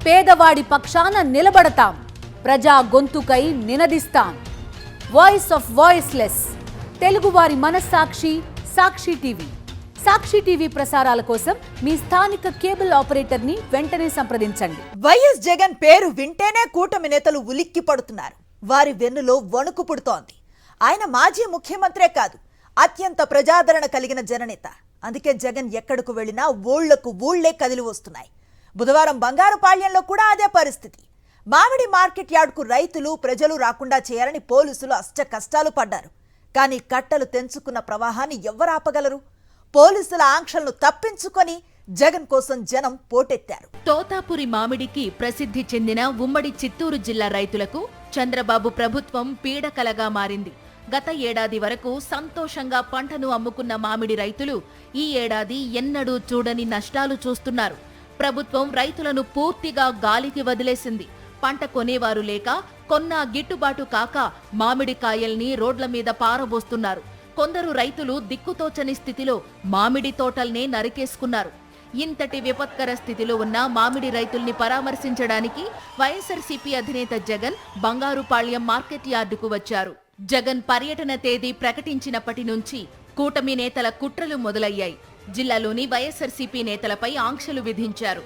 పేదవాడి పక్షాన నిలబడతాం, ప్రజా గొంతుకై నినదిస్తాం. వాయిస్ ఆఫ్ వాయిస్లెస్, తెలుగువారి మనస్సాక్షి సాక్షి టీవీ. సాక్షి టీవీ ప్రసారాల కోసం మీ స్థానిక కేబుల్ ఆపరేటర్ ని వెంటనే సంప్రదించండి. వైఎస్ జగన్ పేరు వింటేనే కూటమి నేతలు ఉలిక్కి పడుతున్నారు. వారి వెన్నులో వణుకు పుడుతోంది. ఆయన మాజీ ముఖ్యమంత్రే కాదు, అత్యంత ప్రజాదరణ కలిగిన జననేత. అందుకే జగన్ ఎక్కడకు వెళ్లినా ఊళ్లకు ఊళ్లే కదిలి వస్తున్నాయి. బుధవారం బంగారుపాళ్యంలో కూడా అదే పరిస్థితి. మామిడి మార్కెట్ యార్డుకు రైతులు ప్రజలు రాకుండా చేయాలని పోలీసులు అష్ట కష్టాలు పడ్డారు. కానీ కట్టలు తెంచుకున్న ప్రవాహాన్ని ఎవరు ఆపగలరు? పోలీసుల ఆంక్షలను తప్పించుకొని జగన్ కోసం జనం పోటెత్తారు. తోతాపురి మామిడికి ప్రసిద్ధి చెందిన ఉమ్మడి చిత్తూరు జిల్లా రైతులకు చంద్రబాబు ప్రభుత్వం పీడకలగా మారింది. గత ఏడాది వరకు సంతోషంగా పంటను అమ్ముకున్న మామిడి రైతులు ఈ ఏడాది ఎన్నడూ చూడని నష్టాలు చూస్తున్నారు. ప్రభుత్వం రైతులను పూర్తిగా గాలికి వదిలేసింది. పంట కొనేవారు లేక, కొన్నా గిట్టుబాటు కాక మామిడి కాయల్ని రోడ్ల మీద పారబోస్తున్నారు. కొందరు రైతులు దిక్కుతోచని స్థితిలో మామిడి తోటల్నే నరికేసుకున్నారు. ఇంతటి విపత్కర స్థితిలో ఉన్న మామిడి రైతుల్ని పరామర్శించడానికి వైఎస్ఆర్సీపీ అధినేత జగన్ బంగారుపాళ్యం మార్కెట్ యార్డుకు వచ్చారు. జగన్ పర్యటన తేదీ ప్రకటించినప్పటి నుంచి కూటమి నేతల కుట్రలు మొదలయ్యాయి. జిల్లాలోని వైఎస్ఆర్సీపీ నేతలపై ఆంక్షలు విధించారు.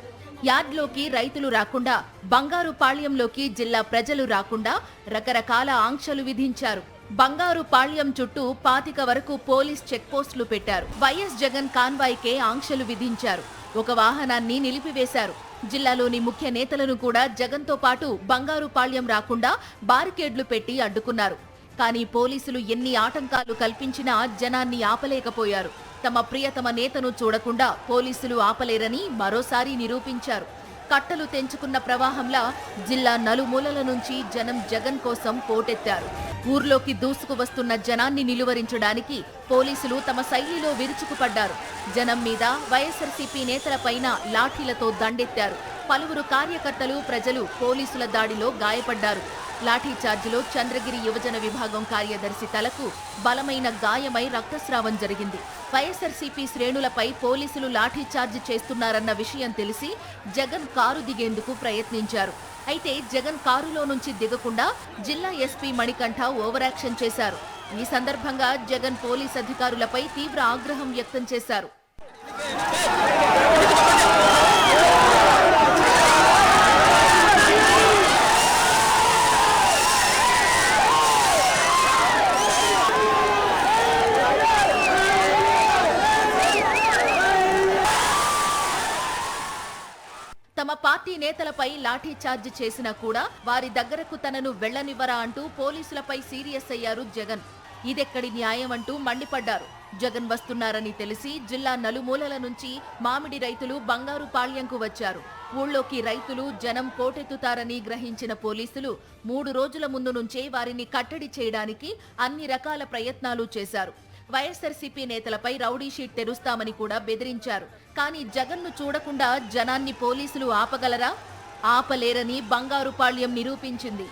యార్డ్లోకి రైతులు రాకుండా, బంగారుపాళ్యంలోకి జిల్లా ప్రజలు రాకుండా రకరకాల ఆంక్షలు విధించారు. బంగారుపాళ్యం చుట్టూ 25 వరకు పోలీస్ చెక్పోస్టులు పెట్టారు. వైఎస్ జగన్ కాన్వాయ్కే ఆంక్షలు విధించారు. ఒక వాహనాన్ని నిలిపివేశారు. జిల్లాలోని ముఖ్య నేతలను కూడా జగన్తో పాటు బంగారుపాళ్యం రాకుండా బారికేడ్లు పెట్టి అడ్డుకున్నారు. కానీ పోలీసులు ఎన్ని ఆటంకాలు కల్పించినా జనాన్ని ఆపలేకపోయారు. తమ ప్రియతమ నేతను చూడకుండా పోలీసులు ఆపలేరని మరోసారి నిరూపించారు. కట్టలు తెంచుకున్న ప్రవాహంలా జిల్లా నలుమూలల నుంచి జనం జగన్ కోసం పోటెత్తారు. ఊర్లోకి దూసుకు వస్తున్న జనాన్ని నిలువరించడానికి పోలీసులు తమ శైలిలో విరుచుకుపడ్డారు. జనం మీద, వైఎస్ఆర్సీపీ నేతలపైన లాఠీలతో దండెత్తారు. పలువురు కార్యకర్తలు, ప్రజలు పోలీసుల దాడిలో గాయపడ్డారు. లాఠీచార్జిలో చంద్రగిరి యువజన విభాగం కార్యదర్శి తలకు బలమైన గాయమై రక్తస్రావం జరిగింది. వైఎస్ఆర్సీపీ శ్రేణులపై పోలీసులు లాఠీచార్జి చేస్తున్నారన్న విషయం తెలిసి జగన్ కారు దిగేందుకు ప్రయత్నించారు. అయితే జగన్ కారులో నుంచి దిగకుండా జిల్లా ఎస్పీ మణికంఠ ఓవరాక్షన్ చేశారు. ఈ సందర్భంగా జగన్ పోలీస్ అధికారులపై తీవ్ర ఆగ్రహం వ్యక్తం చేశారు. తమ పార్టీ నేతలపై లాఠీ చార్జ్ చేసినా కూడా వారి దగ్గరకు తనను వెళ్లనివ్వరా అంటూ పోలీసులపై సీరియస్ అయ్యారు జగన్. ఇదెక్కడి న్యాయం అంటూ మండిపడ్డారు. జగన్ వస్తున్నారని తెలిసి జిల్లా నలుమూలల నుంచి మామిడి రైతులు బంగారుపాళ్యంకు వచ్చారు. ఊళ్ళోకి రైతులు, జనం పోటెత్తుతారని గ్రహించిన పోలీసులు 3 రోజుల ముందు నుంచే వారిని కట్టడి చేయడానికి అన్ని రకాల ప్రయత్నాలు చేశారు. వైఎస్ఆర్సీపీ నేతలపై రౌడీ షీట్ తెరుస్తామని కూడా బెదిరించారు. కానీ జగన్ను చూడకుండా జనాన్ని పోలీసులు ఆపగలరా? ఆపలేరని బంగారుపాళ్యం నిరూపించింది.